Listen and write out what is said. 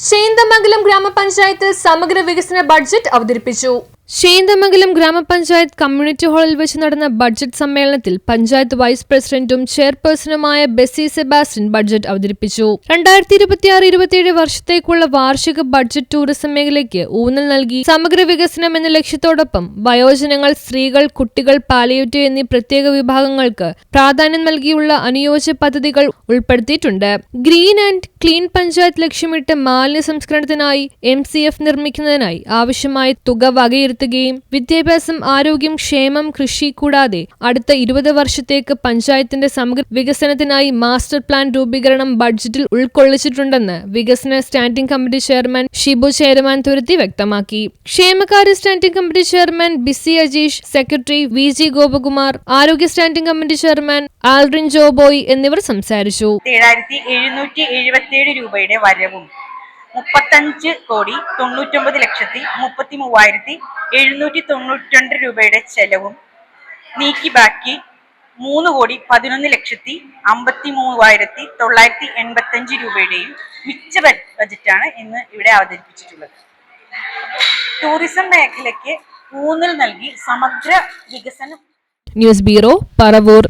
ചേന്ദമംഗലം ഗ്രാമപഞ്ചായത്തിൽ സമഗ്ര വികസന ബഡ്ജറ്റ് അവതരിപ്പിച്ചു. ചേന്ദമംഗലം ഗ്രാമപഞ്ചായത്ത് കമ്മ്യൂണിറ്റി ഹാളിൽ വെച്ച് നടന്ന ബഡ്ജറ്റ് സമ്മേളനത്തിൽ പഞ്ചായത്ത് വൈസ് പ്രസിഡന്റും ചെയർപേഴ്സണുമായ ബെസി സെബാസ്റ്റ്യൻ ബഡ്ജറ്റ് അവതരിപ്പിച്ചു. 2026-27 വർഷത്തേക്കുള്ള വാർഷിക ബഡ്ജറ്റ് ടൂറിസം മേഖലയ്ക്ക് ഊന്നൽ നൽകി സമഗ്ര വികസനം എന്ന ലക്ഷ്യത്തോടൊപ്പം വയോജനങ്ങൾ, സ്ത്രീകൾ, കുട്ടികൾ, പാലിയേറ്റീവ് എന്നീ പ്രത്യേക വിഭാഗങ്ങൾക്ക് പ്രാധാന്യം നൽകിയുള്ള അനുയോജ്യ പദ്ധതികൾ ഉൾപ്പെടുത്തിയിട്ടുണ്ട്. ഗ്രീൻ ആൻഡ് ക്ലീൻ പഞ്ചായത്ത് ലക്ഷ്യമിട്ട് മാലിന്യ സംസ്കരണത്തിനായി MCF നിർമ്മിക്കുന്നതിനായി ആവശ്യമായ തുക വകയിരുത്തി വിദ്യാഭ്യാസം, ആരോഗ്യം, ക്ഷേമം, കൃഷി കൂടാതെ അടുത്ത 20 വർഷത്തേക്ക് പഞ്ചായത്തിന്റെ സമഗ്ര വികസനത്തിനായി മാസ്റ്റർ പ്ലാൻ രൂപീകരണം ബഡ്ജറ്റിൽ ഉൾക്കൊള്ളിച്ചിട്ടുണ്ടെന്ന് വികസന standing committee chairman Shibu Cheramanthuruthi വ്യക്തമാക്കി. ക്ഷേമകാര്യ standing committee chairman B C Ajeesh, secretary VG Gopakumar, ആരോഗ്യ standing committee chairman Aldrin Joboy എന്നിവർ സംസാരിച്ചു. 7,777 രൂപയുടെ വരവും 35,99,33,792 രൂപയുടെ ചെലവും നീക്കി ബാക്കി 3,11,53,985 രൂപയുടെയും മിച്ച ബജറ്റാണ് ഇന്ന് ഇവിടെ അവതരിപ്പിച്ചിട്ടുള്ളത്. ടൂറിസം മേഖലയ്ക്ക് ഊന്നൽ നൽകി സമഗ്ര വികസനം. News bureau, Paravur.